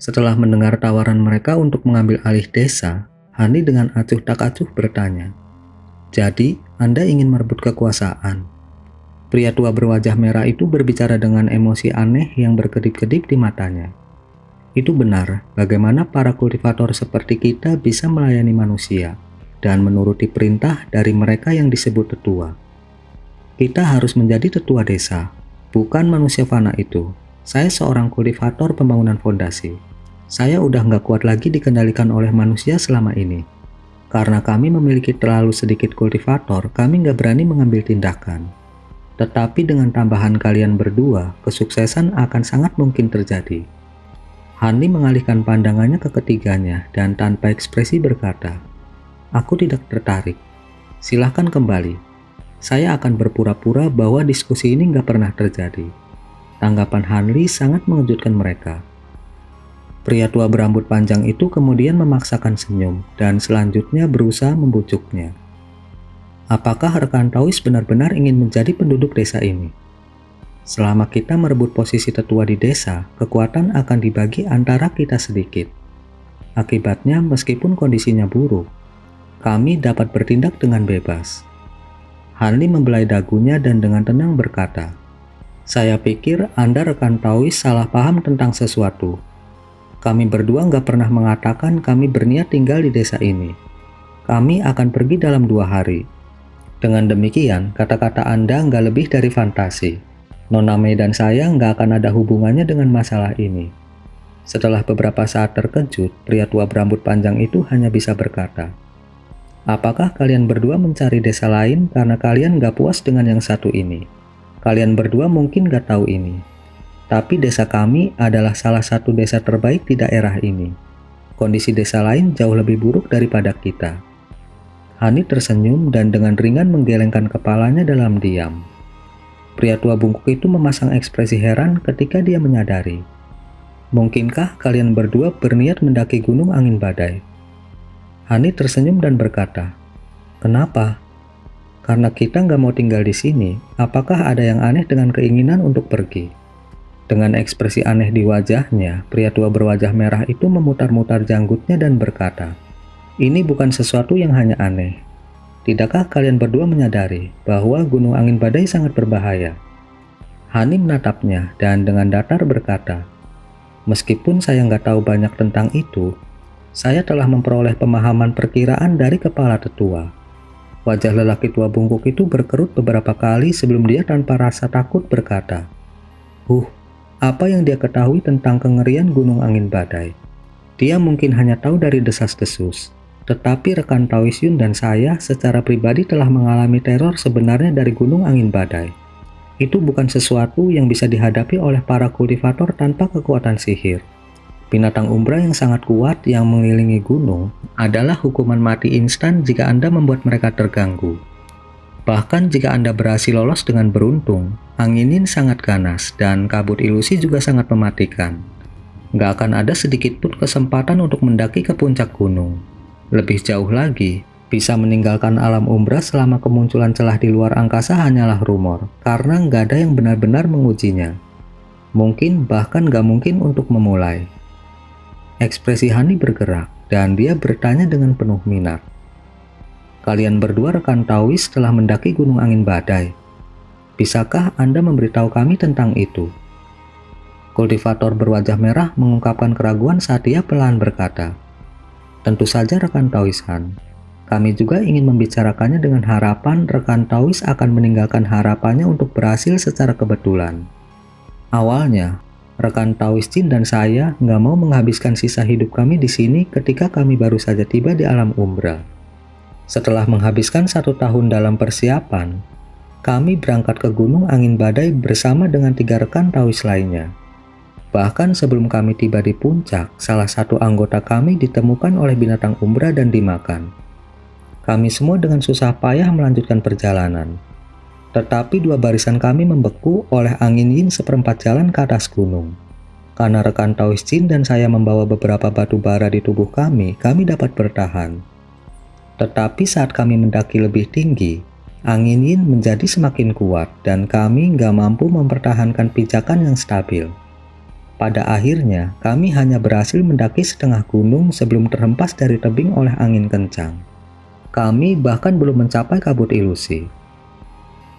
Setelah mendengar tawaran mereka untuk mengambil alih desa, Hani dengan acuh tak acuh bertanya, "Jadi, Anda ingin merebut kekuasaan?" Pria tua berwajah merah itu berbicara dengan emosi aneh yang berkedip-kedip di matanya. Itu benar, bagaimana para kultivator seperti kita bisa melayani manusia dan menuruti perintah dari mereka yang disebut tetua. Kita harus menjadi tetua desa, bukan manusia fana itu. Saya seorang kultivator pembangunan fondasi. Saya udah nggak kuat lagi dikendalikan oleh manusia selama ini. Karena kami memiliki terlalu sedikit kultivator, kami nggak berani mengambil tindakan. Tetapi dengan tambahan kalian berdua, kesuksesan akan sangat mungkin terjadi. Hani mengalihkan pandangannya ke ketiganya dan tanpa ekspresi berkata, "Aku tidak tertarik. Silahkan kembali. Saya akan berpura-pura bahwa diskusi ini nggak pernah terjadi." Tanggapan Hanli sangat mengejutkan mereka. Pria tua berambut panjang itu kemudian memaksakan senyum dan selanjutnya berusaha membujuknya. Apakah rekan Taois benar-benar ingin menjadi penduduk desa ini? Selama kita merebut posisi tetua di desa, kekuatan akan dibagi antara kita sedikit. Akibatnya, meskipun kondisinya buruk, kami dapat bertindak dengan bebas. Hanli membelai dagunya dan dengan tenang berkata, "Saya pikir Anda rekan Taois salah paham tentang sesuatu. Kami berdua nggak pernah mengatakan kami berniat tinggal di desa ini. Kami akan pergi dalam 2 hari. Dengan demikian, kata-kata Anda nggak lebih dari fantasi. Nona Mei dan saya nggak akan ada hubungannya dengan masalah ini." Setelah beberapa saat terkejut, pria tua berambut panjang itu hanya bisa berkata, "Apakah kalian berdua mencari desa lain karena kalian nggak puas dengan yang satu ini? Kalian berdua mungkin nggak tahu ini. Tapi desa kami adalah salah satu desa terbaik di daerah ini. Kondisi desa lain jauh lebih buruk daripada kita." Hani tersenyum dan dengan ringan menggelengkan kepalanya dalam diam. Pria tua bungkuk itu memasang ekspresi heran ketika dia menyadari. "Mungkinkah kalian berdua berniat mendaki gunung angin badai?" Hani tersenyum dan berkata, "Kenapa?" "Karena kita nggak mau tinggal di sini. Apakah ada yang aneh dengan keinginan untuk pergi?" Dengan ekspresi aneh di wajahnya, pria tua berwajah merah itu memutar-mutar janggutnya dan berkata, "Ini bukan sesuatu yang hanya aneh. Tidakkah kalian berdua menyadari bahwa gunung angin badai sangat berbahaya?" Hani menatapnya dan dengan datar berkata, "Meskipun saya nggak tahu banyak tentang itu, saya telah memperoleh pemahaman perkiraan dari kepala tetua." Wajah lelaki tua bungkuk itu berkerut beberapa kali sebelum dia tanpa rasa takut berkata, Apa yang dia ketahui tentang kengerian gunung angin badai? Dia mungkin hanya tahu dari desas-desus. Tetapi rekan Taois Yun dan saya secara pribadi telah mengalami teror sebenarnya dari gunung angin badai. Itu bukan sesuatu yang bisa dihadapi oleh para kultivator tanpa kekuatan sihir. Binatang umbra yang sangat kuat yang mengelilingi gunung adalah hukuman mati instan jika Anda membuat mereka terganggu. Bahkan jika Anda berhasil lolos dengan beruntung, angin sangat ganas dan kabut ilusi juga sangat mematikan. Nggak akan ada sedikit pun kesempatan untuk mendaki ke puncak gunung. Lebih jauh lagi, bisa meninggalkan alam umbra selama kemunculan celah di luar angkasa hanyalah rumor, karena nggak ada yang benar-benar mengujinya. Mungkin bahkan nggak mungkin untuk memulai. Ekspresi Hani bergerak, dan dia bertanya dengan penuh minat. "Kalian berdua rekan Taois telah mendaki gunung angin badai. Bisakah Anda memberitahu kami tentang itu?" Kultivator berwajah merah mengungkapkan keraguan saat dia pelan berkata, "Tentu saja rekan Taois Han. Kami juga ingin membicarakannya dengan harapan rekan Taois akan meninggalkan harapannya untuk berhasil secara kebetulan. Awalnya, rekan Taois Jin dan saya nggak mau menghabiskan sisa hidup kami di sini ketika kami baru saja tiba di alam umbra. Setelah menghabiskan 1 tahun dalam persiapan, kami berangkat ke gunung angin badai bersama dengan 3 rekan Taois lainnya. Bahkan sebelum kami tiba di puncak, salah satu anggota kami ditemukan oleh binatang umbra dan dimakan. Kami semua dengan susah payah melanjutkan perjalanan. Tetapi 2 barisan kami membeku oleh angin yin seperempat jalan ke atas gunung. Karena rekan Taois Jin dan saya membawa beberapa batu bara di tubuh kami dapat bertahan. Tetapi saat kami mendaki lebih tinggi, angin yin menjadi semakin kuat dan kami nggak mampu mempertahankan pijakan yang stabil. Pada akhirnya, kami hanya berhasil mendaki setengah gunung sebelum terhempas dari tebing oleh angin kencang. Kami bahkan belum mencapai kabut ilusi.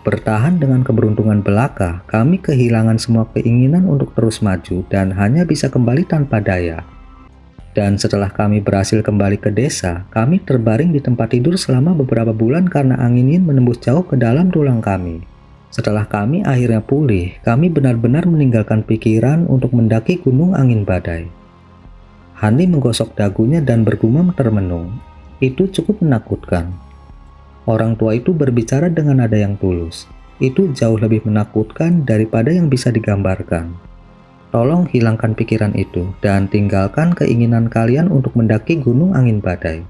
Bertahan dengan keberuntungan belaka, kami kehilangan semua keinginan untuk terus maju dan hanya bisa kembali tanpa daya. Dan setelah kami berhasil kembali ke desa, kami terbaring di tempat tidur selama beberapa bulan karena angin menembus jauh ke dalam tulang kami. Setelah kami akhirnya pulih, kami benar-benar meninggalkan pikiran untuk mendaki gunung angin badai. Hani menggosok dagunya dan bergumam termenung. Itu cukup menakutkan. Orang tua itu berbicara dengan nada yang tulus. Itu jauh lebih menakutkan daripada yang bisa digambarkan. Tolong hilangkan pikiran itu dan tinggalkan keinginan kalian untuk mendaki gunung angin badai.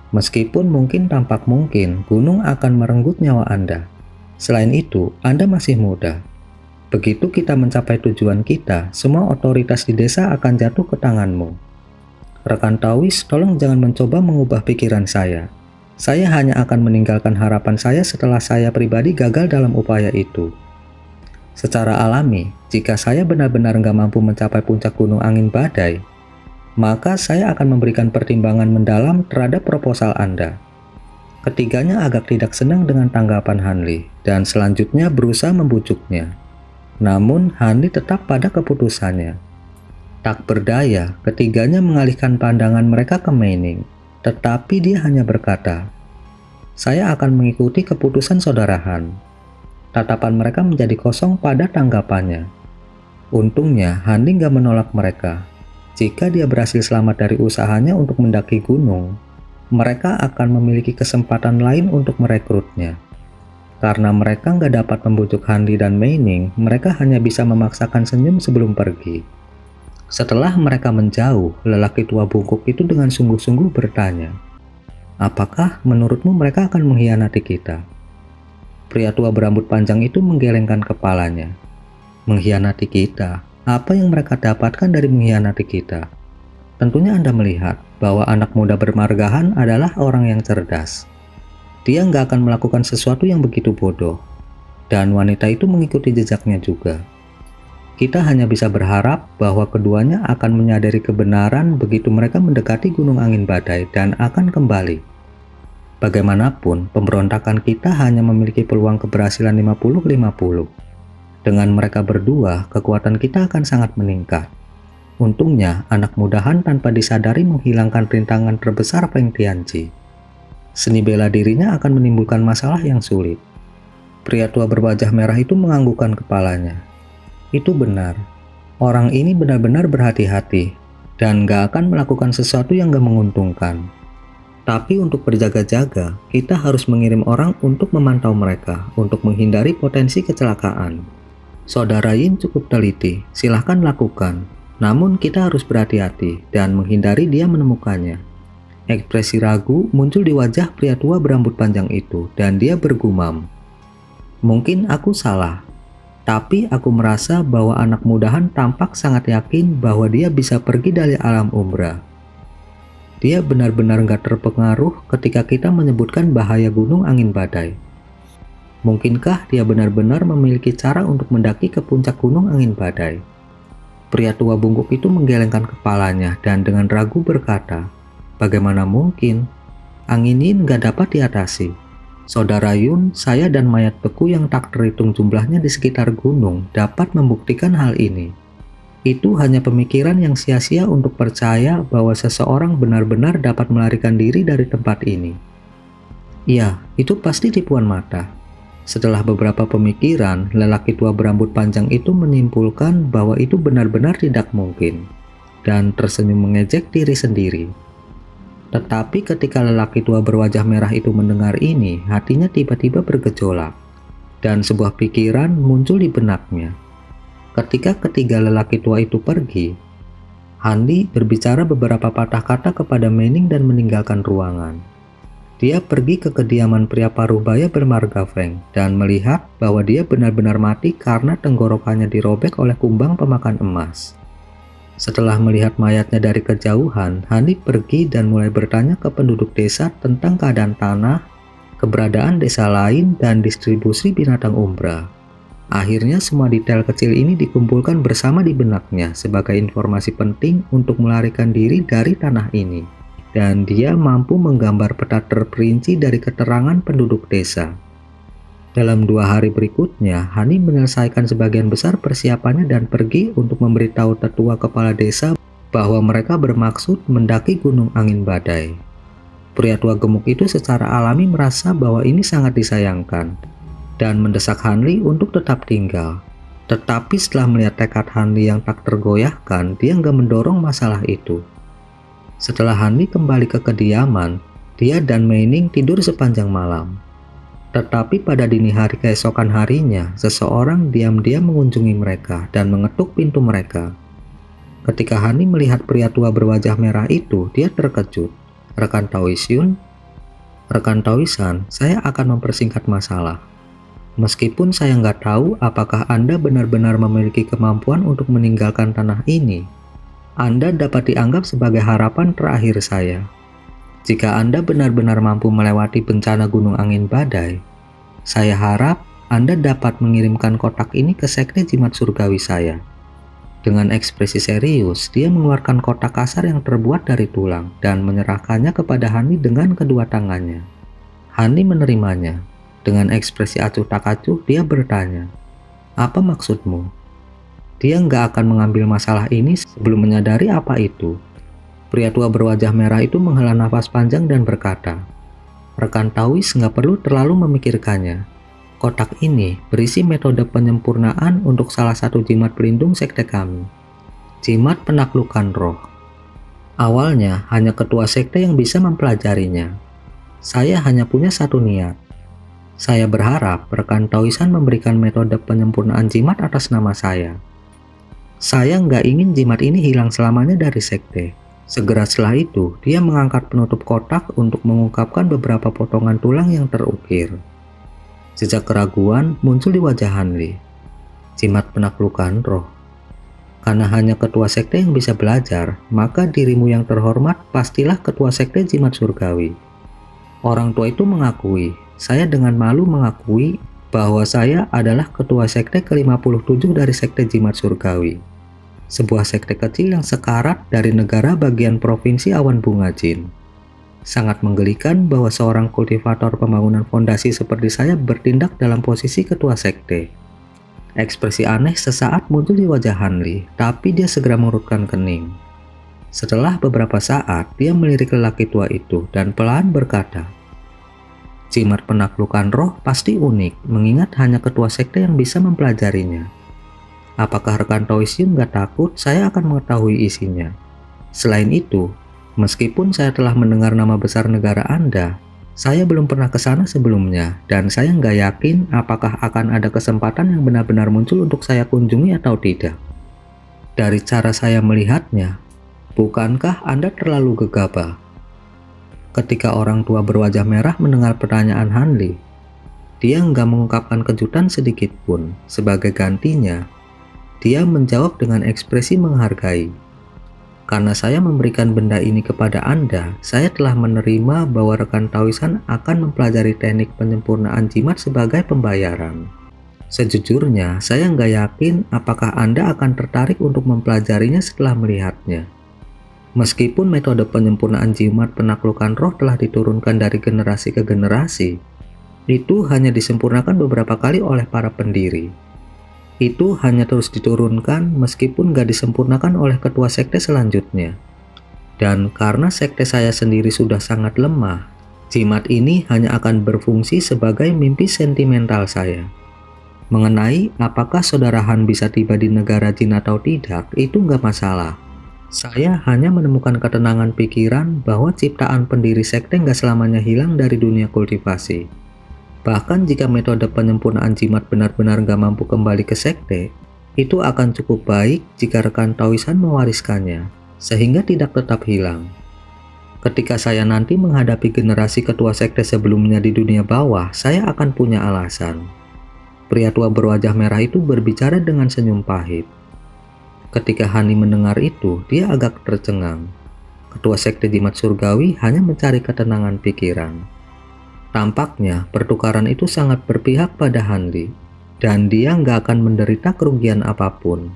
Meskipun mungkin tampak mungkin, gunung akan merenggut nyawa Anda. Selain itu, Anda masih muda. Begitu kita mencapai tujuan kita, semua otoritas di desa akan jatuh ke tanganmu. Rekan Tawis, tolong jangan mencoba mengubah pikiran saya. Saya hanya akan meninggalkan harapan saya setelah saya pribadi gagal dalam upaya itu. Secara alami, jika saya benar-benar nggak mampu mencapai puncak gunung angin badai, maka saya akan memberikan pertimbangan mendalam terhadap proposal Anda. Ketiganya agak tidak senang dengan tanggapan Hanli dan selanjutnya berusaha membujuknya. Namun Hanli tetap pada keputusannya. Tak berdaya, ketiganya mengalihkan pandangan mereka ke Meining, tetapi dia hanya berkata, "Saya akan mengikuti keputusan saudara Han." Tatapan mereka menjadi kosong pada tanggapannya. Untungnya Hanli nggak menolak mereka. Jika dia berhasil selamat dari usahanya untuk mendaki gunung, mereka akan memiliki kesempatan lain untuk merekrutnya. Karena mereka nggak dapat membujuk Hanli dan Meining, mereka hanya bisa memaksakan senyum sebelum pergi. Setelah mereka menjauh, lelaki tua bungkuk itu dengan sungguh-sungguh bertanya, "Apakah menurutmu mereka akan mengkhianati kita?" Pria tua berambut panjang itu menggelengkan kepalanya. "Mengkhianati kita? Apa yang mereka dapatkan dari mengkhianati kita?" Tentunya Anda melihat bahwa anak muda bermargahan adalah orang yang cerdas. Dia nggak akan melakukan sesuatu yang begitu bodoh. Dan wanita itu mengikuti jejaknya juga. Kita hanya bisa berharap bahwa keduanya akan menyadari kebenaran begitu mereka mendekati gunung angin badai dan akan kembali. Bagaimanapun, pemberontakan kita hanya memiliki peluang keberhasilan 50-50. Dengan mereka berdua, kekuatan kita akan sangat meningkat. Untungnya, anak mudahan tanpa disadari menghilangkan rintangan terbesar Feng Tianji. Seni bela dirinya akan menimbulkan masalah yang sulit. Pria tua berwajah merah itu menganggukkan kepalanya. Itu benar. Orang ini benar-benar berhati-hati dan gak akan melakukan sesuatu yang gak menguntungkan. Tapi untuk berjaga-jaga, kita harus mengirim orang untuk memantau mereka untuk menghindari potensi kecelakaan. Saudara Yin cukup teliti, silahkan lakukan. Namun kita harus berhati-hati dan menghindari dia menemukannya. Ekspresi ragu muncul di wajah pria tua berambut panjang itu dan dia bergumam. Mungkin aku salah, tapi aku merasa bahwa anak mudahan tampak sangat yakin bahwa dia bisa pergi dari alam umbra. Dia benar-benar gak terpengaruh ketika kita menyebutkan bahaya gunung angin badai. Mungkinkah dia benar-benar memiliki cara untuk mendaki ke puncak gunung angin badai? Pria tua bungkuk itu menggelengkan kepalanya dan dengan ragu berkata, "Bagaimana mungkin? Angin ini gak dapat diatasi. Saudara Yun, saya dan mayat beku yang tak terhitung jumlahnya di sekitar gunung dapat membuktikan hal ini. Itu hanya pemikiran yang sia-sia untuk percaya bahwa seseorang benar-benar dapat melarikan diri dari tempat ini." Ya, itu pasti tipuan mata. Setelah beberapa pemikiran, lelaki tua berambut panjang itu menyimpulkan bahwa itu benar-benar tidak mungkin, dan tersenyum mengejek diri sendiri. Tetapi ketika lelaki tua berwajah merah itu mendengar ini, hatinya tiba-tiba bergejolak, dan sebuah pikiran muncul di benaknya. Ketika ketiga lelaki tua itu pergi, Hanli berbicara beberapa patah kata kepada Meining dan meninggalkan ruangan. Dia pergi ke kediaman pria paruh baya bermarga Feng dan melihat bahwa dia benar-benar mati karena tenggorokannya dirobek oleh kumbang pemakan emas. Setelah melihat mayatnya dari kejauhan, Hanli pergi dan mulai bertanya ke penduduk desa tentang keadaan tanah, keberadaan desa lain, dan distribusi binatang umbra. Akhirnya semua detail kecil ini dikumpulkan bersama di benaknya sebagai informasi penting untuk melarikan diri dari tanah ini. Dan dia mampu menggambar peta terperinci dari keterangan penduduk desa. Dalam 2 hari berikutnya, Hani menyelesaikan sebagian besar persiapannya dan pergi untuk memberitahu tetua kepala desa bahwa mereka bermaksud mendaki Gunung Angin Badai. Pria tua gemuk itu secara alami merasa bahwa ini sangat disayangkan dan mendesak Hanli untuk tetap tinggal. Tetapi setelah melihat tekad Hanli yang tak tergoyahkan, dia nggak mendorong masalah itu. Setelah Hanli kembali ke kediaman, dia dan Meining tidur sepanjang malam. Tetapi pada dini hari keesokan harinya, seseorang diam-diam mengunjungi mereka dan mengetuk pintu mereka. Ketika Hanli melihat pria tua berwajah merah itu, dia terkejut. "Rekan Taoisun, rekan Taoisan, saya akan mempersingkat masalah. Meskipun saya nggak tahu apakah Anda benar-benar memiliki kemampuan untuk meninggalkan tanah ini, Anda dapat dianggap sebagai harapan terakhir saya. Jika Anda benar-benar mampu melewati bencana Gunung Angin Badai, saya harap Anda dapat mengirimkan kotak ini ke sekte jimat surgawi saya." Dengan ekspresi serius, dia mengeluarkan kotak kasar yang terbuat dari tulang dan menyerahkannya kepada Hani dengan kedua tangannya. Hani menerimanya. Dengan ekspresi acuh tak acuh, dia bertanya, "Apa maksudmu?" Dia nggak akan mengambil masalah ini sebelum menyadari apa itu. Pria tua berwajah merah itu menghela nafas panjang dan berkata, "Rekan Taois nggak perlu terlalu memikirkannya. Kotak ini berisi metode penyempurnaan untuk salah satu jimat pelindung sekte kami, jimat penaklukan roh. Awalnya hanya ketua sekte yang bisa mempelajarinya. Saya hanya punya satu niat. Saya berharap rekan Taoisan memberikan metode penyempurnaan jimat atas nama saya. Saya nggak ingin jimat ini hilang selamanya dari sekte." Segera setelah itu, dia mengangkat penutup kotak untuk mengungkapkan beberapa potongan tulang yang terukir. Jejak keraguan muncul di wajah Hanli. "Jimat penaklukan roh. Karena hanya ketua sekte yang bisa belajar, maka dirimu yang terhormat pastilah ketua sekte jimat surgawi." Orang tua itu mengakui. Saya dengan malu mengakui bahwa saya adalah ketua sekte ke-57 dari sekte jimat surgawi. Sebuah sekte kecil yang sekarat dari negara bagian provinsi Awan Bunga Jin. Sangat menggelikan bahwa seorang kultivator pembangunan fondasi seperti saya bertindak dalam posisi ketua sekte. Ekspresi aneh sesaat muncul di wajah Hanli, tapi dia segera mengerutkan kening. Setelah beberapa saat, dia melirik lelaki tua itu dan pelan berkata, "Jimat penaklukan roh pasti unik, mengingat hanya ketua sekte yang bisa mempelajarinya. Apakah rekan Taoisun nggak takut saya akan mengetahui isinya? Selain itu, meskipun saya telah mendengar nama besar negara Anda, saya belum pernah ke sana sebelumnya, dan saya nggak yakin apakah akan ada kesempatan yang benar-benar muncul untuk saya kunjungi atau tidak. Dari cara saya melihatnya, bukankah Anda terlalu gegabah?" Ketika orang tua berwajah merah mendengar pertanyaan Hanli, dia nggak mengungkapkan kejutan sedikit pun. Sebagai gantinya, dia menjawab dengan ekspresi menghargai. "Karena saya memberikan benda ini kepada Anda, saya telah menerima bahwa rekan Taoisan akan mempelajari teknik penyempurnaan jimat sebagai pembayaran. Sejujurnya, saya nggak yakin apakah Anda akan tertarik untuk mempelajarinya setelah melihatnya. Meskipun metode penyempurnaan jimat penaklukan roh telah diturunkan dari generasi ke generasi, itu hanya disempurnakan beberapa kali oleh para pendiri. Itu hanya terus diturunkan meskipun nggak disempurnakan oleh ketua sekte selanjutnya. Dan karena sekte saya sendiri sudah sangat lemah, jimat ini hanya akan berfungsi sebagai mimpi sentimental saya. Mengenai apakah saudara Han bisa tiba di negara jin atau tidak, itu nggak masalah. Saya hanya menemukan ketenangan pikiran bahwa ciptaan pendiri sekte nggak selamanya hilang dari dunia kultivasi. Bahkan jika metode penyempurnaan jimat benar-benar nggak mampu kembali ke sekte, itu akan cukup baik jika rekan Taoisan mewariskannya, sehingga tidak tetap hilang. Ketika saya nanti menghadapi generasi ketua sekte sebelumnya di dunia bawah, saya akan punya alasan." Pria tua berwajah merah itu berbicara dengan senyum pahit. Ketika Hani mendengar itu, dia agak tercengang. Ketua sekte jimat surgawi hanya mencari ketenangan pikiran. Tampaknya pertukaran itu sangat berpihak pada Hanli. dan dia nggak akan menderita kerugian apapun.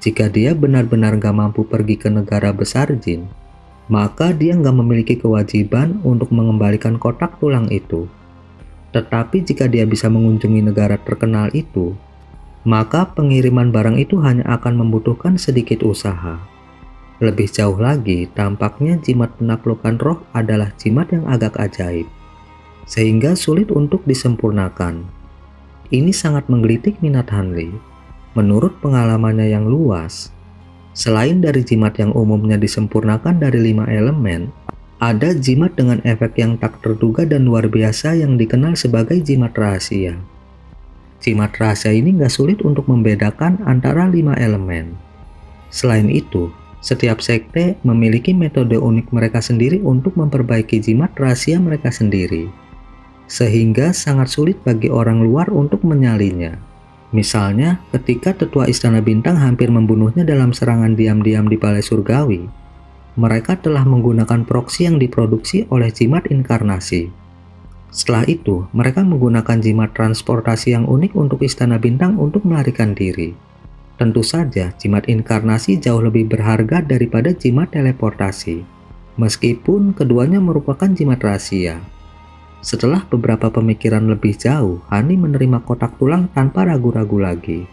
Jika dia benar-benar nggak mampu pergi ke negara besar jin, maka dia nggak memiliki kewajiban untuk mengembalikan kotak tulang itu. Tetapi jika dia bisa mengunjungi negara terkenal itu, maka pengiriman barang itu hanya akan membutuhkan sedikit usaha. Lebih jauh lagi, tampaknya jimat penaklukan roh adalah jimat yang agak ajaib, sehingga sulit untuk disempurnakan. Ini sangat menggelitik minat Hanli. Menurut pengalamannya yang luas, selain dari jimat yang umumnya disempurnakan dari 5 elemen, ada jimat dengan efek yang tak terduga dan luar biasa yang dikenal sebagai jimat rahasia. Jimat rahasia ini nggak sulit untuk membedakan antara 5 elemen. Selain itu, setiap sekte memiliki metode unik mereka sendiri untuk memperbaiki jimat rahasia mereka sendiri, sehingga sangat sulit bagi orang luar untuk menyalinya. Misalnya, ketika tetua Istana Bintang hampir membunuhnya dalam serangan diam-diam di Balai Surgawi, mereka telah menggunakan proksi yang diproduksi oleh jimat inkarnasi. Setelah itu, mereka menggunakan jimat transportasi yang unik untuk Istana Bintang untuk melarikan diri. Tentu saja, jimat inkarnasi jauh lebih berharga daripada jimat teleportasi, meskipun keduanya merupakan jimat rahasia. Setelah beberapa pemikiran lebih jauh, Hani menerima kotak tulang tanpa ragu-ragu lagi,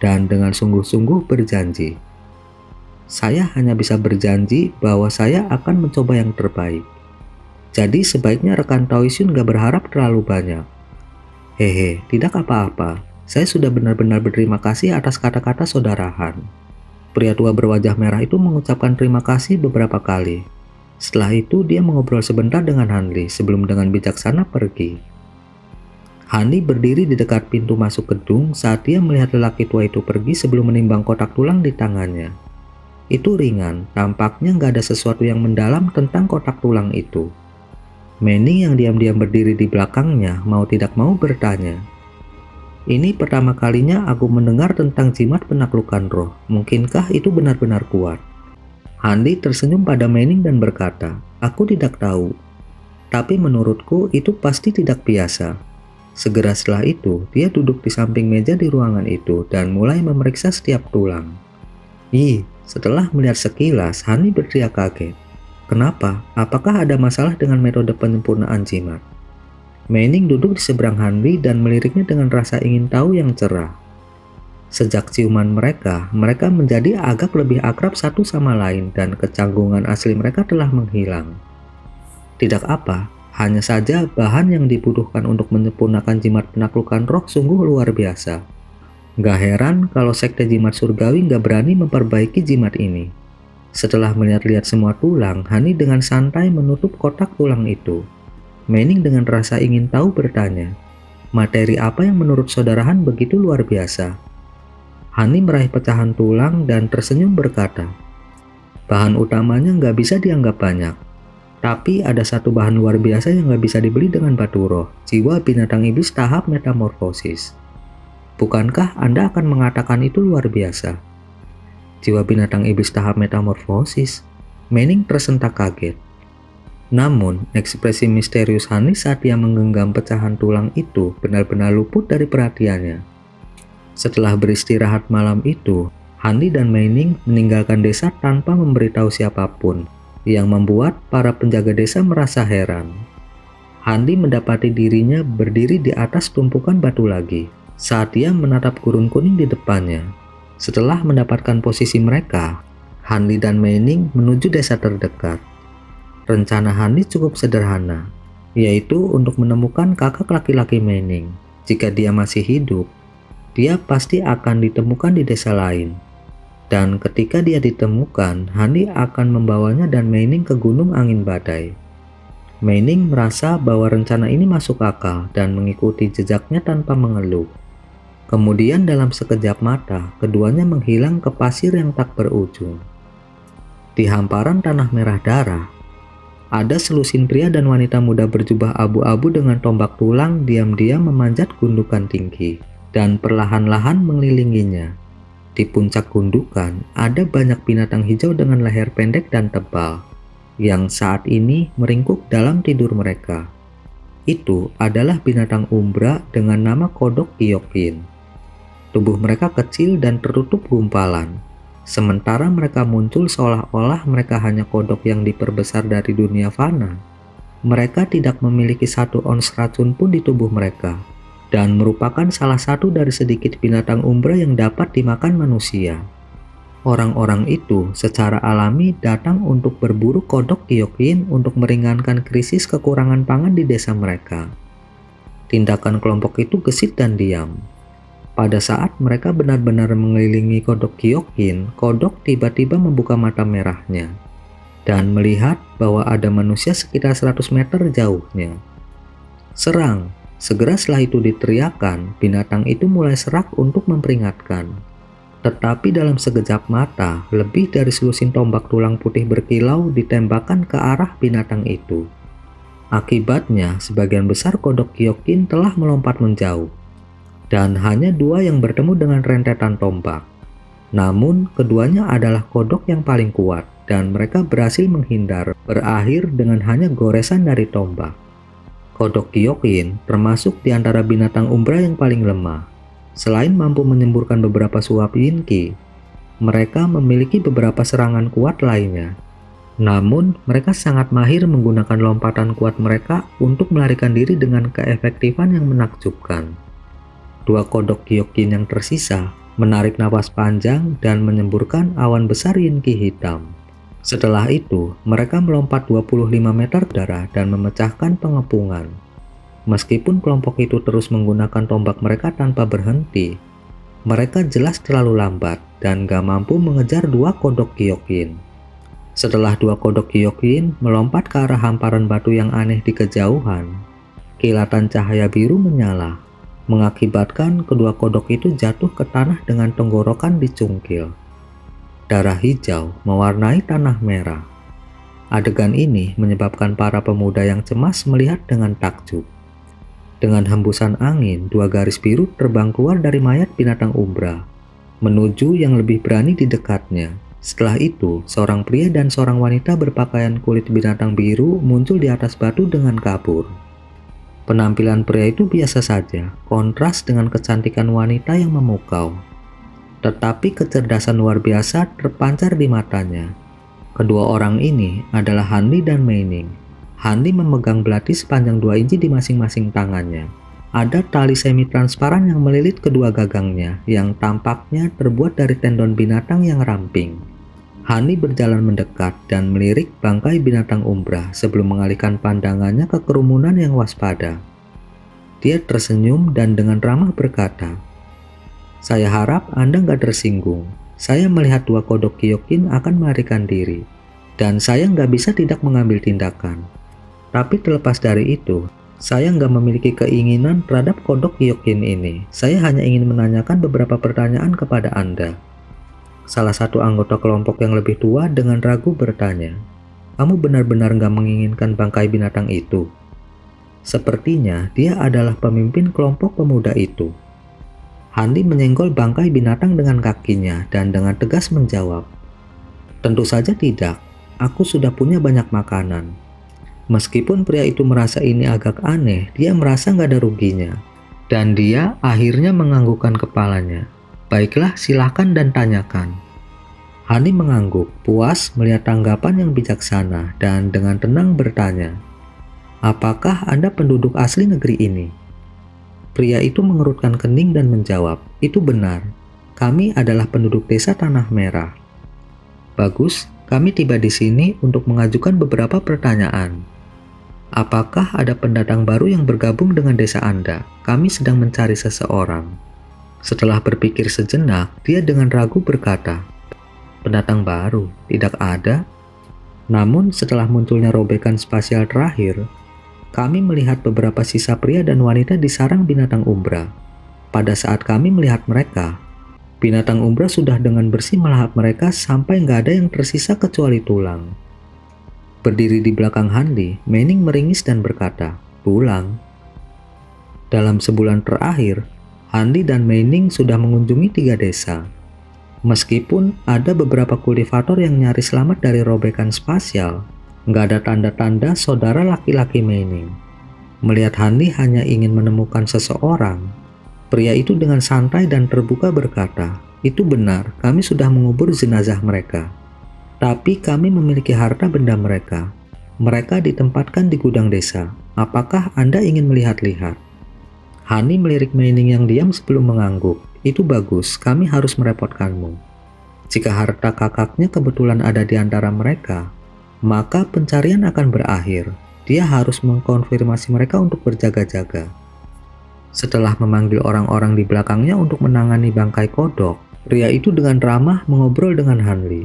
dan dengan sungguh-sungguh berjanji. Saya hanya bisa berjanji bahwa saya akan mencoba yang terbaik. Jadi sebaiknya rekan Taoisun gak berharap terlalu banyak. Hehe, tidak apa-apa. Saya sudah benar-benar berterima kasih atas kata-kata saudarahan. Pria tua berwajah merah itu mengucapkan terima kasih beberapa kali. Setelah itu dia mengobrol sebentar dengan Hanli sebelum dengan bijaksana pergi. Hanli berdiri di dekat pintu masuk gedung saat dia melihat lelaki tua itu pergi sebelum menimbang kotak tulang di tangannya. Itu ringan, tampaknya nggak ada sesuatu yang mendalam tentang kotak tulang itu. Manning yang diam-diam berdiri di belakangnya mau tidak mau bertanya. Ini pertama kalinya aku mendengar tentang jimat penaklukan roh. Mungkinkah itu benar-benar kuat? Hanli tersenyum pada Manning dan berkata, aku tidak tahu. Tapi menurutku itu pasti tidak biasa. Segera setelah itu, dia duduk di samping meja di ruangan itu dan mulai memeriksa setiap tulang. Setelah melihat sekilas, Hanli berteriak kaget. Kenapa? Apakah ada masalah dengan metode penyempurnaan jimat? Manning duduk di seberang Hanli dan meliriknya dengan rasa ingin tahu yang cerah. Sejak ciuman mereka menjadi agak lebih akrab satu sama lain dan kecanggungan asli mereka telah menghilang. Tidak apa, hanya saja bahan yang dibutuhkan untuk menyempurnakan jimat penaklukan roh sungguh luar biasa. Gak heran kalau sekte jimat surgawi gak berani memperbaiki jimat ini. Setelah melihat-lihat semua tulang, Hani dengan santai menutup kotak tulang itu. Manning dengan rasa ingin tahu bertanya, materi apa yang menurut saudarahan begitu luar biasa? Hani meraih pecahan tulang dan tersenyum berkata, bahan utamanya nggak bisa dianggap banyak. Tapi ada satu bahan luar biasa yang nggak bisa dibeli dengan batu roh, jiwa binatang iblis tahap metamorfosis. Bukankah Anda akan mengatakan itu luar biasa? Jiwa binatang iblis tahap metamorfosis? Manning tersentak kaget. Namun, ekspresi misterius Hani saat dia menggenggam pecahan tulang itu benar-benar luput dari perhatiannya. Setelah beristirahat malam itu, Hanli dan Manning meninggalkan desa tanpa memberitahu siapapun, yang membuat para penjaga desa merasa heran. Hanli mendapati dirinya berdiri di atas tumpukan batu lagi, saat dia menatap gurun kuning di depannya. Setelah mendapatkan posisi mereka, Hanli dan Manning menuju desa terdekat. Rencana Hanli cukup sederhana, yaitu untuk menemukan kakak laki-laki Manning. Jika dia masih hidup, dia pasti akan ditemukan di desa lain. Dan ketika dia ditemukan, Hanli akan membawanya dan Manning ke Gunung Angin Badai. Manning merasa bahwa rencana ini masuk akal dan mengikuti jejaknya tanpa mengeluh. Kemudian dalam sekejap mata, keduanya menghilang ke pasir yang tak berujung. Di hamparan tanah merah darah, ada selusin pria dan wanita muda berjubah abu-abu dengan tombak tulang diam-diam memanjat gundukan tinggi dan perlahan-lahan mengelilinginya. Di puncak gundukan, ada banyak binatang hijau dengan leher pendek dan tebal, yang saat ini meringkuk dalam tidur mereka. Itu adalah binatang umbra dengan nama kodok Gyokin. Tubuh mereka kecil dan tertutup gumpalan. Sementara mereka muncul seolah-olah mereka hanya kodok yang diperbesar dari dunia fana. Mereka tidak memiliki 1 ons racun pun di tubuh mereka, dan merupakan salah satu dari sedikit binatang umbra yang dapat dimakan manusia. Orang-orang itu secara alami datang untuk berburu kodok Gyeongkin untuk meringankan krisis kekurangan pangan di desa mereka. Tindakan kelompok itu gesit dan diam. Pada saat mereka benar-benar mengelilingi kodok Gyeongkin, kodok tiba-tiba membuka mata merahnya dan melihat bahwa ada manusia sekitar 100 meter jauhnya. "Serang!" Segera setelah itu diteriakan, binatang itu mulai serak untuk memperingatkan. Tetapi dalam sekejap mata, lebih dari selusin tombak tulang putih berkilau ditembakkan ke arah binatang itu. Akibatnya, sebagian besar kodok Gyeongkin telah melompat menjauh, dan hanya 2 yang bertemu dengan rentetan tombak. Namun, keduanya adalah kodok yang paling kuat, dan mereka berhasil menghindar, berakhir dengan hanya goresan dari tombak. Kodok Gyeongkin termasuk di antara binatang umbra yang paling lemah. Selain mampu menyemburkan beberapa suap yin qi, mereka memiliki beberapa serangan kuat lainnya. Namun, mereka sangat mahir menggunakan lompatan kuat mereka untuk melarikan diri dengan keefektifan yang menakjubkan. 2 kodok Gyeongkin yang tersisa menarik napas panjang dan menyemburkan awan besar yin qi hitam. Setelah itu, mereka melompat 25 meter ke udara dan memecahkan pengepungan. Meskipun kelompok itu terus menggunakan tombak mereka tanpa berhenti, mereka jelas terlalu lambat dan gak mampu mengejar 2 kodok Gyeongkin. Setelah 2 kodok Gyeongkin melompat ke arah hamparan batu yang aneh di kejauhan, kilatan cahaya biru menyala, mengakibatkan kedua kodok itu jatuh ke tanah dengan tenggorokan dicungkil. Darah hijau mewarnai tanah merah. Adegan ini menyebabkan para pemuda yang cemas melihat dengan takjub. Dengan hembusan angin, 2 garis biru terbang keluar dari mayat binatang umbra, menuju yang lebih berani di dekatnya. Setelah itu, seorang pria dan seorang wanita berpakaian kulit binatang biru muncul di atas batu dengan kabur. Penampilan pria itu biasa saja, kontras dengan kecantikan wanita yang memukau. Tetapi kecerdasan luar biasa terpancar di matanya. Kedua orang ini adalah Hanli dan Meining. Hanli memegang belati sepanjang 2 inci di masing-masing tangannya. Ada tali semi-transparan yang melilit kedua gagangnya, yang tampaknya terbuat dari tendon binatang yang ramping. Hanli berjalan mendekat dan melirik bangkai binatang umbra sebelum mengalihkan pandangannya ke kerumunan yang waspada. Dia tersenyum dan dengan ramah berkata, "Saya harap Anda nggak tersinggung. Saya melihat 2 kodok Gyeongkin akan melarikan diri, dan saya nggak bisa tidak mengambil tindakan. Tapi terlepas dari itu, saya nggak memiliki keinginan terhadap kodok Gyeongkin ini. Saya hanya ingin menanyakan beberapa pertanyaan kepada Anda." Salah satu anggota kelompok yang lebih tua dengan ragu bertanya, "Kamu benar-benar nggak menginginkan bangkai binatang itu?" Sepertinya dia adalah pemimpin kelompok pemuda itu. Hanli menyenggol bangkai binatang dengan kakinya dan dengan tegas menjawab, "Tentu saja tidak. Aku sudah punya banyak makanan." Meskipun pria itu merasa ini agak aneh, dia merasa nggak ada ruginya. Dan dia akhirnya menganggukkan kepalanya. "Baiklah, silahkan dan tanyakan." Hanli mengangguk, puas melihat tanggapan yang bijaksana dan dengan tenang bertanya, "Apakah Anda penduduk asli negeri ini?" Pria itu mengerutkan kening dan menjawab, "Itu benar. Kami adalah penduduk desa Tanah Merah." "Bagus, kami tiba di sini untuk mengajukan beberapa pertanyaan. Apakah ada pendatang baru yang bergabung dengan desa Anda? Kami sedang mencari seseorang." Setelah berpikir sejenak, dia dengan ragu berkata, "Pendatang baru? Tidak ada." Namun setelah munculnya robekan spasial terakhir, kami melihat beberapa sisa pria dan wanita di sarang binatang umbra. Pada saat kami melihat mereka, binatang umbra sudah dengan bersih melahap mereka sampai nggak ada yang tersisa kecuali tulang. Berdiri di belakang Hanli, Meining meringis dan berkata, "Pulang." Dalam sebulan terakhir, Hanli dan Meining sudah mengunjungi 3 desa. Meskipun ada beberapa kultivator yang nyaris selamat dari robekan spasial, nggak ada tanda-tanda saudara laki-laki Meining. Melihat Hanli hanya ingin menemukan seseorang, Pria itu dengan santai dan terbuka berkata, "Itu benar, kami sudah mengubur jenazah mereka. Tapi kami memiliki harta benda mereka. Mereka ditempatkan di gudang desa. Apakah Anda ingin melihat-lihat?" Hani melirik Manning yang diam sebelum mengangguk. "Itu bagus, kami harus merepotkanmu. Jika harta kakaknya kebetulan ada di antara mereka, maka pencarian akan berakhir. Dia harus mengkonfirmasi mereka untuk berjaga-jaga." Setelah memanggil orang-orang di belakangnya untuk menangani bangkai kodok, pria itu dengan ramah mengobrol dengan Hanli.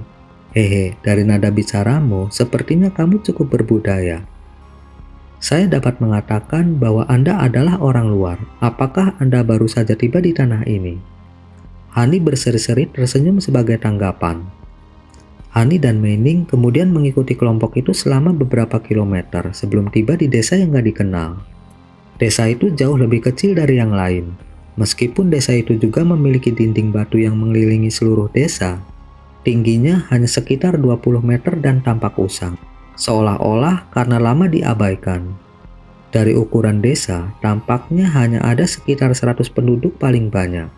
"Hehe, dari nada bicaramu, sepertinya kamu cukup berbudaya. Saya dapat mengatakan bahwa Anda adalah orang luar. Apakah Anda baru saja tiba di tanah ini?" Hani berseri-seri tersenyum sebagai tanggapan. Hani dan Manning kemudian mengikuti kelompok itu selama beberapa kilometer sebelum tiba di desa yang gak dikenal. Desa itu jauh lebih kecil dari yang lain. Meskipun desa itu juga memiliki dinding batu yang mengelilingi seluruh desa, tingginya hanya sekitar 20 meter dan tampak usang, seolah-olah karena lama diabaikan. Dari ukuran desa, tampaknya hanya ada sekitar 100 penduduk paling banyak.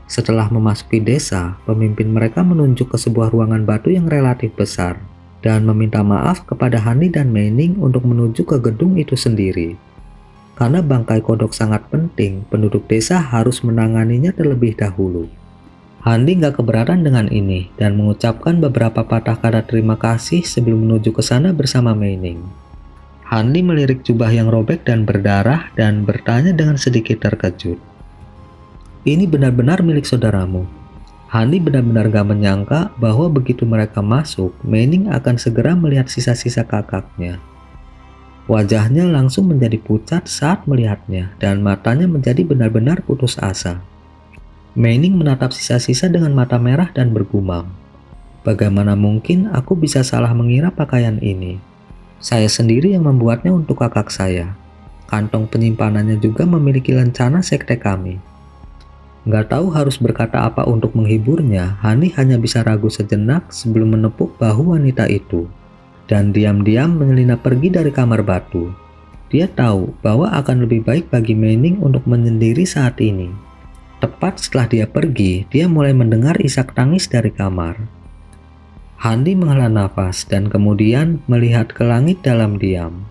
Setelah memasuki desa, pemimpin mereka menunjuk ke sebuah ruangan batu yang relatif besar dan meminta maaf kepada Hani dan Manning untuk menuju ke gedung itu sendiri. Karena bangkai kodok sangat penting, penduduk desa harus menanganinya terlebih dahulu. Hani nggak keberatan dengan ini dan mengucapkan beberapa patah kata terima kasih sebelum menuju ke sana bersama Manning. Hani melirik jubah yang robek dan berdarah dan bertanya dengan sedikit terkejut, "Ini benar-benar milik saudaramu?" Hani benar-benar gak menyangka bahwa begitu mereka masuk, Manning akan segera melihat sisa-sisa kakaknya. Wajahnya langsung menjadi pucat saat melihatnya dan matanya menjadi benar-benar putus asa. Manning menatap sisa-sisa dengan mata merah dan bergumam, "Bagaimana mungkin aku bisa salah mengira pakaian ini? Saya sendiri yang membuatnya untuk kakak saya. Kantong penyimpanannya juga memiliki lencana sekte kami." Nggak tahu harus berkata apa untuk menghiburnya, Hani hanya bisa ragu sejenak sebelum menepuk bahu wanita itu dan diam-diam menyelinap pergi dari kamar batu. Dia tahu bahwa akan lebih baik bagi Manning untuk menyendiri saat ini. Tepat setelah dia pergi, dia mulai mendengar isak tangis dari kamar. Hani menghela nafas dan kemudian melihat ke langit dalam diam.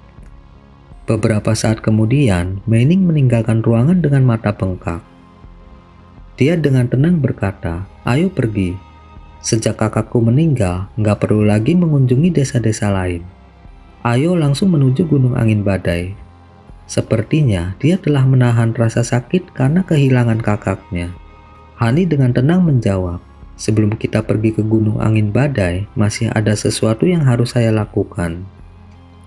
Beberapa saat kemudian, Manning meninggalkan ruangan dengan mata bengkak. Dia dengan tenang berkata, "Ayo pergi. Sejak kakakku meninggal, nggak perlu lagi mengunjungi desa-desa lain. Ayo langsung menuju Gunung Angin Badai." Sepertinya dia telah menahan rasa sakit karena kehilangan kakaknya. Hani dengan tenang menjawab, "Sebelum kita pergi ke Gunung Angin Badai, masih ada sesuatu yang harus saya lakukan.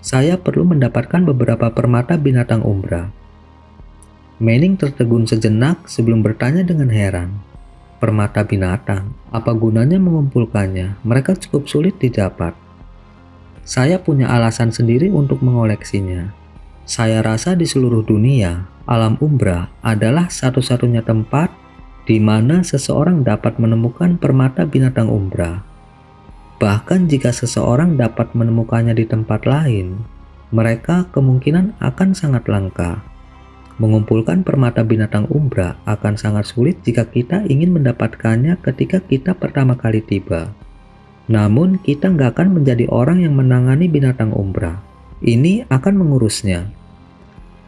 Saya perlu mendapatkan beberapa permata binatang umbra." Manning tertegun sejenak sebelum bertanya dengan heran, "Permata binatang, apa gunanya mengumpulkannya? Mereka cukup sulit didapat." "Saya punya alasan sendiri untuk mengoleksinya. Saya rasa di seluruh dunia, alam umbra adalah satu-satunya tempat di mana seseorang dapat menemukan permata binatang umbra. Bahkan jika seseorang dapat menemukannya di tempat lain, mereka kemungkinan akan sangat langka. Mengumpulkan permata binatang umbra akan sangat sulit jika kita ingin mendapatkannya ketika kita pertama kali tiba. Namun kita nggak akan menjadi orang yang menangani binatang umbra. Ini akan mengurusnya."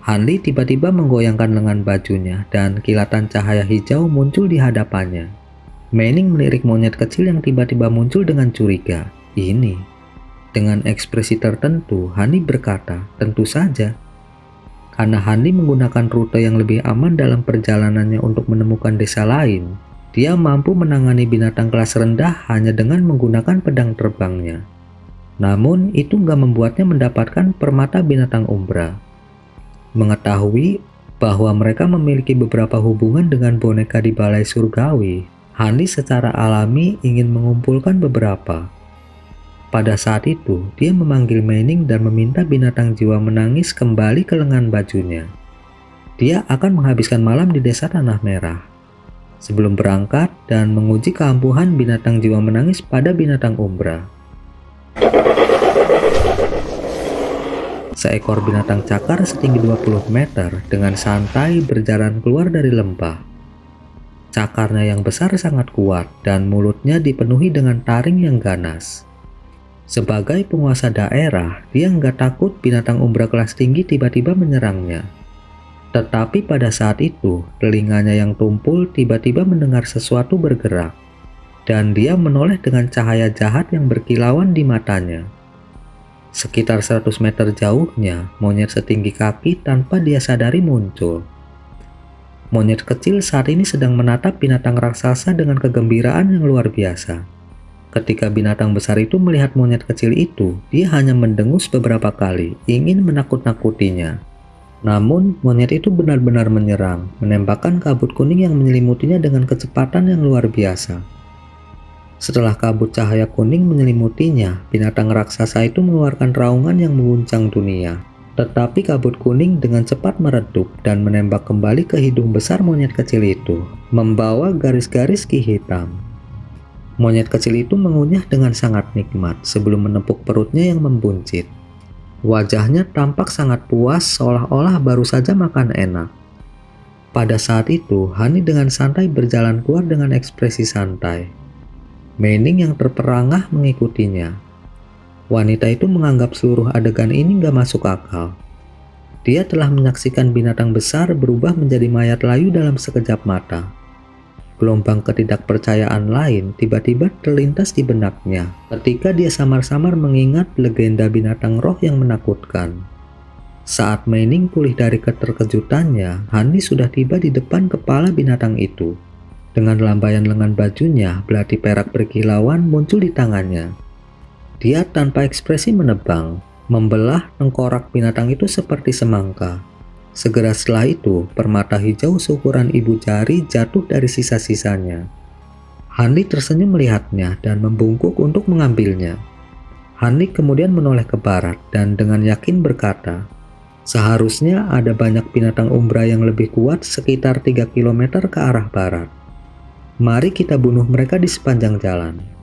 Hanli tiba-tiba menggoyangkan lengan bajunya dan kilatan cahaya hijau muncul di hadapannya. Manning melirik monyet kecil yang tiba-tiba muncul dengan curiga. "Ini." Dengan ekspresi tertentu, Hani berkata, "Tentu saja." Karena Hani menggunakan rute yang lebih aman dalam perjalanannya untuk menemukan desa lain, dia mampu menangani binatang kelas rendah hanya dengan menggunakan pedang terbangnya. Namun itu nggak membuatnya mendapatkan permata binatang umbra. Mengetahui bahwa mereka memiliki beberapa hubungan dengan boneka di balai surgawi, Hani secara alami ingin mengumpulkan beberapa. Pada saat itu, dia memanggil Manning dan meminta binatang jiwa menangis kembali ke lengan bajunya. Dia akan menghabiskan malam di desa Tanah Merah sebelum berangkat dan menguji keampuhan binatang jiwa menangis pada binatang umbra. Seekor binatang cakar setinggi 20 meter dengan santai berjalan keluar dari lembah. Cakarnya yang besar sangat kuat dan mulutnya dipenuhi dengan taring yang ganas. Sebagai penguasa daerah, dia nggak takut binatang umbra kelas tinggi tiba-tiba menyerangnya. Tetapi pada saat itu, telinganya yang tumpul tiba-tiba mendengar sesuatu bergerak, dan dia menoleh dengan cahaya jahat yang berkilauan di matanya. Sekitar 100 meter jauhnya, monyet setinggi kaki tanpa dia sadari muncul. Monyet kecil saat ini sedang menatap binatang raksasa dengan kegembiraan yang luar biasa. Ketika binatang besar itu melihat monyet kecil itu, dia hanya mendengus beberapa kali, ingin menakut-nakutinya. Namun, monyet itu benar-benar menyerang, menembakkan kabut kuning yang menyelimutinya dengan kecepatan yang luar biasa. Setelah kabut cahaya kuning menyelimutinya, binatang raksasa itu mengeluarkan raungan yang mengguncang dunia. Tetapi kabut kuning dengan cepat meredup dan menembak kembali ke hidung besar monyet kecil itu, membawa garis-garis ki hitam. Monyet kecil itu mengunyah dengan sangat nikmat sebelum menepuk perutnya yang membuncit. Wajahnya tampak sangat puas seolah-olah baru saja makan enak. Pada saat itu, Hani dengan santai berjalan keluar dengan ekspresi santai. Mening yang terperangah mengikutinya. Wanita itu menganggap seluruh adegan ini gak masuk akal. Dia telah menyaksikan binatang besar berubah menjadi mayat layu dalam sekejap mata. Gelombang ketidakpercayaan lain tiba-tiba terlintas di benaknya ketika dia samar-samar mengingat legenda binatang roh yang menakutkan. Saat Mening pulih dari keterkejutannya, Hani sudah tiba di depan kepala binatang itu. Dengan lambaian lengan bajunya, belati perak berkilauan muncul di tangannya. Dia tanpa ekspresi menebang, membelah tengkorak binatang itu seperti semangka. Segera setelah itu, permata hijau seukuran ibu jari jatuh dari sisa-sisanya. Hani tersenyum melihatnya dan membungkuk untuk mengambilnya. Hani kemudian menoleh ke barat dan dengan yakin berkata, "Seharusnya ada banyak binatang umbra yang lebih kuat sekitar 3 km ke arah barat. Mari kita bunuh mereka di sepanjang jalan."